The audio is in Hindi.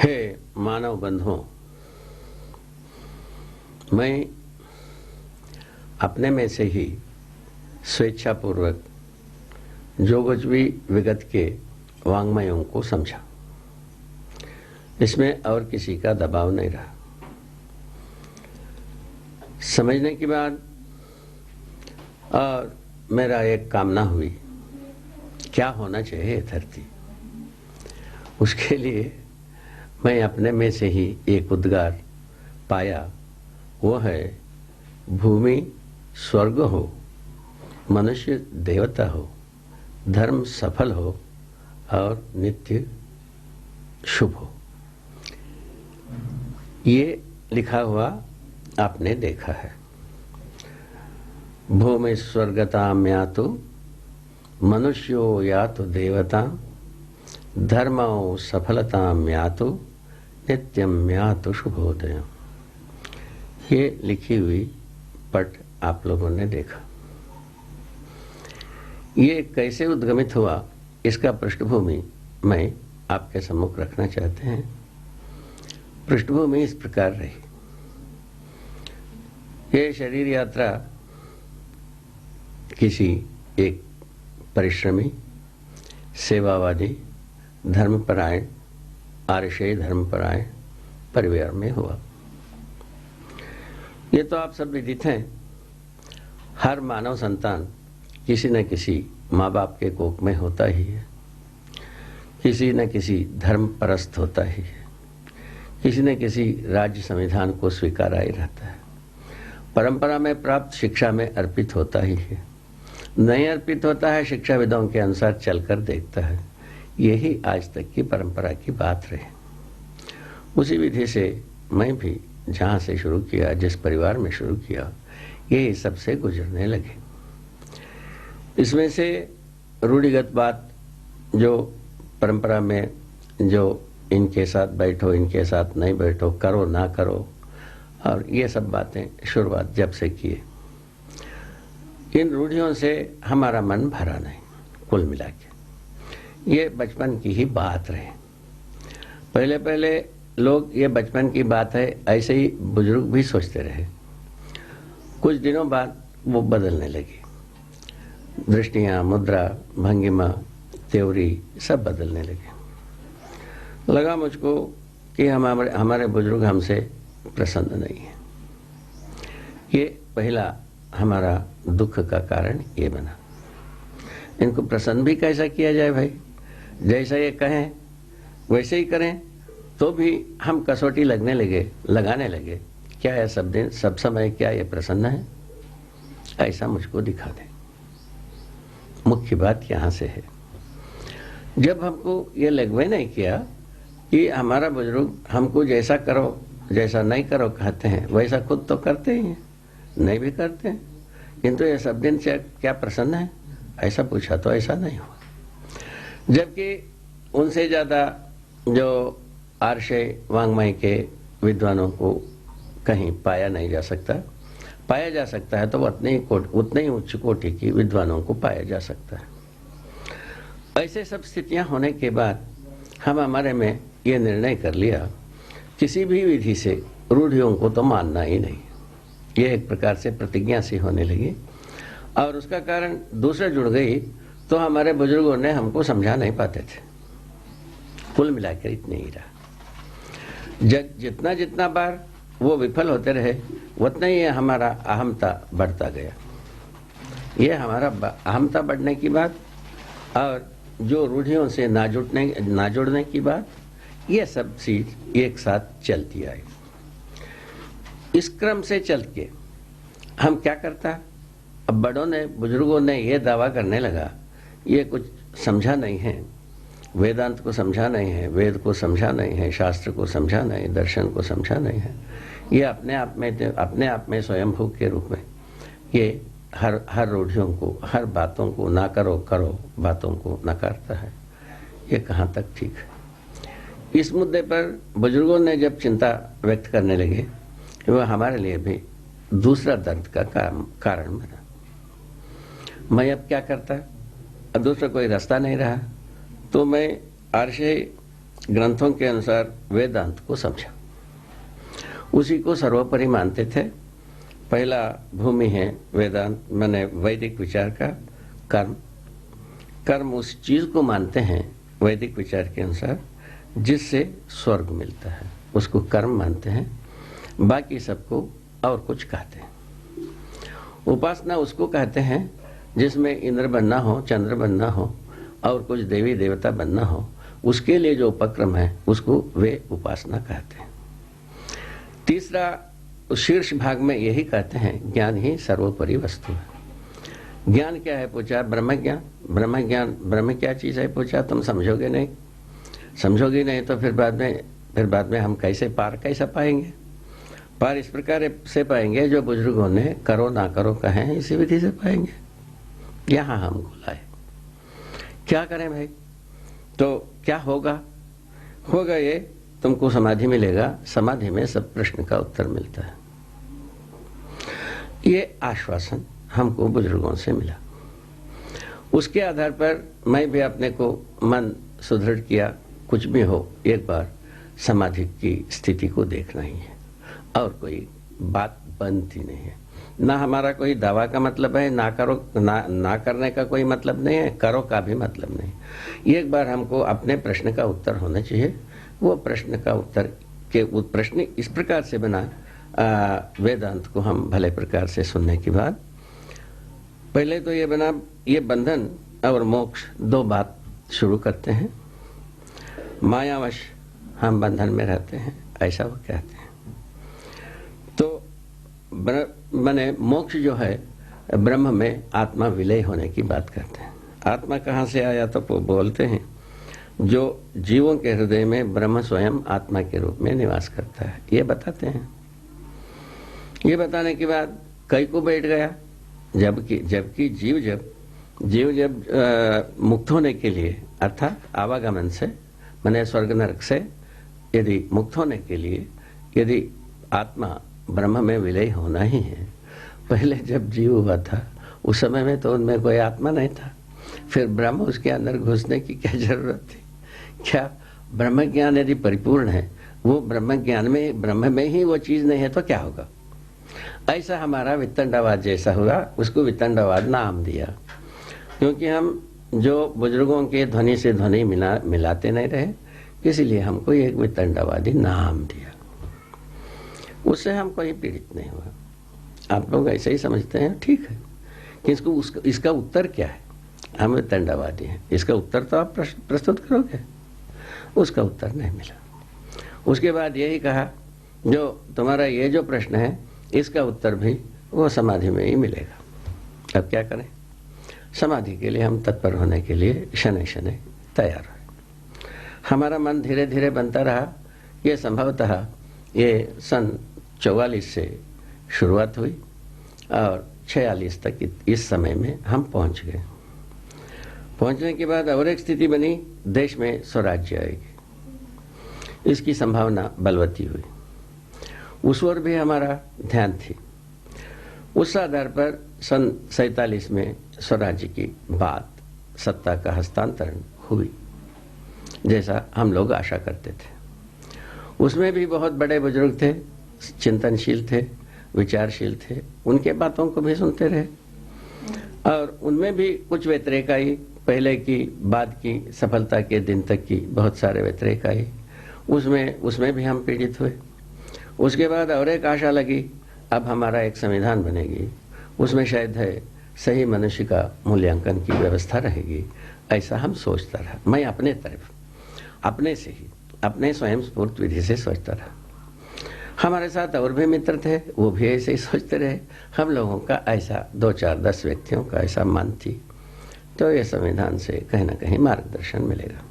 हे मानव बंधुओं, मैं अपने में से ही स्वेच्छापूर्वक जो कुछ भी विगत के वांग्मयों को समझा, इसमें और किसी का दबाव नहीं रहा। समझने के बाद और मेरा एक कामना हुई, क्या होना चाहिए धरती। उसके लिए मैं अपने में से ही एक उद्गार पाया, वो है भूमि स्वर्ग हो, मनुष्य देवता हो, धर्म सफल हो और नित्य शुभ हो। ये लिखा हुआ आपने देखा है। भूमि स्वर्गताम यातु मनुष्यो यातु देवता, धर्मो सफलताम यातु नित्यम यातु शुभोदयम। ये लिखी हुई पट आप लोगों ने देखा। ये कैसे उद्गमित हुआ, इसका पृष्ठभूमि मैं आपके सम्मुख रखना चाहते हैं। पृष्ठभूमि इस प्रकार रही। ये शरीर यात्रा किसी एक परिश्रमी, सेवावादी, धर्मपरायण, आर्षेय धर्मपरायण परिवार में हुआ। ये तो आप सब विदित हैं। हर मानव संतान किसी न किसी माँ बाप के कोख में होता ही है, किसी न किसी धर्म परस्त होता ही है, किसी न किसी राज्य संविधान को स्वीकारा ही रहता है, परंपरा में प्राप्त शिक्षा में अर्पित होता ही है, नहीं अर्पित होता है शिक्षाविदों के अनुसार चलकर देखता है। यही आज तक की परंपरा की बात रही। उसी विधि से मैं भी जहाँ से शुरू किया, जिस परिवार में शुरू किया, ये सबसे गुजरने लगे। इसमें से रूढ़िगत बात, जो परंपरा में जो इनके साथ बैठो, इनके साथ नहीं बैठो, करो ना करो, और ये सब बातें शुरुआत जब से किए, इन रूढ़ियों से हमारा मन भरा नहीं। कुल मिला के ये बचपन की ही बात रहे। पहले पहले लोग ये बचपन की बात है ऐसे ही बुजुर्ग भी सोचते रहे। कुछ दिनों बाद वो बदलने लगी। दृष्टियाँ, मुद्रा, भंगिमा, त्योरी सब बदलने लगे। लगा मुझको कि हमारे बुजुर्ग हमसे प्रसन्न नहीं है। ये पहला हमारा दुख का कारण ये बना। इनको प्रसन्न भी कैसा किया जाए भाई? जैसा ये कहें वैसे ही करें, तो भी हम कसौटी लगाने लगे। क्या है सब दिन सब समय क्या ये प्रसन्न है? ऐसा मुझको दिखा दे। मुख्य बात यहाँ से है, जब हमको ये लगवे नहीं किया कि हमारा बुजुर्ग हमको जैसा करो जैसा नहीं करो कहते हैं, वैसा खुद तो करते ही हैं, नहीं भी करते हैं, किंतु ये सब दिन से क्या प्रसन्न है ऐसा पूछा तो ऐसा नहीं हुआ। जबकि उनसे ज़्यादा जो आर्षेय वांग्मय के विद्वानों को कहीं पाया नहीं जा सकता। पाया जा सकता है तो उतने ही उच्च कोटि की विद्वानों को पाया जा सकता है। ऐसे सब स्थितियां होने के बाद हम हमारे में ये निर्णय कर लिया, किसी भी विधि से रूढ़ियों को तो मानना ही नहीं। ये एक प्रकार से प्रतिज्ञा सी होने लगी, और उसका कारण दूसरे जुड़ गई तो हमारे बुजुर्गों ने हमको समझा नहीं पाते थे। कुल मिलाकर इतने ही रहा। जितना जितना बार वो विफल होते रहे, उतना ही हमारा अहमता बढ़ता गया। ये हमारा अहमता बढ़ने की बात और जो रूढ़ियों से ना जुड़ने की बात, ये सब चीज एक साथ चलती आई। इस क्रम से चल के हम क्या करता, अब बड़ों ने, बुजुर्गों ने ये दावा करने लगा, ये कुछ समझा नहीं है, वेदांत को समझा नहीं है, वेद को समझा नहीं है, शास्त्र को समझा नहीं, दर्शन को समझा नहीं है। ये अपने आप में स्वयंभू के रूप में ये हर रूढ़ियों को, हर बातों को ना करो बातों को नकारता है। ये कहाँ तक ठीक है? इस मुद्दे पर बुजुर्गों ने जब चिंता व्यक्त करने लगे, वह हमारे लिए भी दूसरा दर्द का कारण बना। मैं अब क्या करता, अब दूसरा कोई रास्ता नहीं रहा, तो मैं आर्षेय ग्रंथों के अनुसार वेदांत को समझा, उसी को सर्वोपरि मानते थे। पहला भूमि है वेदांत माने वैदिक विचार का कर्म। कर्म उस चीज को मानते हैं वैदिक विचार के अनुसार जिससे स्वर्ग मिलता है, उसको कर्म मानते हैं। बाकी सबको और कुछ कहते हैं। उपासना उसको कहते हैं जिसमें इंद्र बनना हो, चंद्र बनना हो और कुछ देवी देवता बनना हो, उसके लिए जो उपक्रम है उसको वे उपासना कहते हैं। तीसरा शीर्ष भाग में यही कहते हैं ज्ञान ही सर्वोपरि वस्तु है। ज्ञान क्या है पूछा, ब्रह्म ज्ञान। ब्रह्म ज्ञान, ब्रह्म क्या चीज है पूछा, तुम समझोगे नहीं, समझोगे नहीं तो फिर बाद में हम कैसा पाएंगे। पार इस प्रकार से पाएंगे जो बुजुर्गों ने करो ना करो कहें, इसी विधि से पाएंगे। यहां हमको लाए, क्या करें भाई? तो क्या होगा ये तुमको समाधि मिलेगा, समाधि में सब प्रश्न का उत्तर मिलता है। ये आश्वासन हमको बुजुर्गों से मिला। उसके आधार पर मैं भी अपने को मन सुदृढ़ किया, कुछ भी हो एक बार समाधि की स्थिति को देखना ही है और कोई बात बनती नहीं है। ना हमारा कोई दावा का मतलब है, ना करने का कोई मतलब नहीं है, करो का भी मतलब नहीं। एक बार हमको अपने प्रश्न का उत्तर होना चाहिए। वो प्रश्न का उत्तर के प्रश्न इस प्रकार से बना, वेदांत को हम भले प्रकार से सुनने के बाद पहले तो ये बना, ये बंधन और मोक्ष दो बात शुरू करते हैं। मायावश हम बंधन में रहते हैं, ऐसा वो कहते हैं। तो माने मोक्ष जो है ब्रह्म में आत्मा विलय होने की बात करते हैं। आत्मा कहाँ से आया तो वो बोलते हैं जो जीवों के हृदय में ब्रह्म स्वयं आत्मा के रूप में निवास करता है, ये बताते हैं। ये बताने के बाद कई को बैठ गया, जबकि जीव जब मुक्त होने के लिए अर्थात आवागमन से माने स्वर्ग नरक से यदि मुक्त होने के लिए यदि आत्मा ब्रह्म में विलय होना ही है, पहले जब जीव हुआ था उस समय में तो उनमें कोई आत्मा नहीं था, फिर ब्रह्म उसके अंदर घुसने की क्या जरूरत थी? क्या ब्रह्म ज्ञान यदि परिपूर्ण है, वो ब्रह्म ज्ञान में ब्रह्म में ही वो चीज नहीं है तो क्या होगा? ऐसा हमारा वितंडवाद जैसा हुआ, उसको वितंडवाद नाम दिया, क्योंकि हम जो बुजुर्गों के ध्वनि से ध्वनि मिलाते नहीं रहे, इसीलिए हमको एक वितंडवादी नाम दिया। उससे हम कोई पीड़ित नहीं हुआ। आप लोग ऐसे ही समझते हैं, ठीक है, कि इसका उत्तर क्या है? हम वितंडवादी हैं, इसका उत्तर तो आप प्रस्तुत करोगे। उसका उत्तर नहीं मिला। उसके बाद यही कहा जो तुम्हारा ये जो प्रश्न है इसका उत्तर भी वो समाधि में ही मिलेगा। अब क्या करें? समाधि के लिए हम तत्पर होने के लिए शनै शनै तैयार हुए। हमारा मन धीरे धीरे बनता रहा। ये संभवतः ये सन 44 से शुरुआत हुई और 46 तक इस समय में हम पहुंच गए। पहुंचने के बाद और एक स्थिति बनी, देश में स्वराज्य आएगी, इसकी संभावना बलवती हुई। उस ओर भी हमारा ध्यान थी। उस आधार पर सन 47 में स्वराज्य की बात, सत्ता का हस्तांतरण हुई जैसा हम लोग आशा करते थे। उसमें भी बहुत बड़े बुजुर्ग थे, चिंतनशील थे, विचारशील थे, उनके बातों को भी सुनते रहे और उनमें भी कुछ व्यतिरेक आई। पहले की बाद की सफलता के दिन तक की बहुत सारे व्यतिरेक आई, उसमें भी हम पीड़ित हुए। उसके बाद और एक आशा लगी, अब हमारा एक संविधान बनेगी, उसमें शायद है सही मनुष्य का मूल्यांकन की व्यवस्था रहेगी, ऐसा हम सोचता रहा। मैं अपने तरफ अपने से ही अपने स्वयं स्फूर्त विधि से सोचता रहा। हमारे साथ और भी मित्र थे, वो भी ऐसे ही सोचते रहे। हम लोगों का ऐसा 2, 4, 10 व्यक्तियों का ऐसा मन थी, तो ये संविधान से कहीं ना कहीं मार्गदर्शन मिलेगा।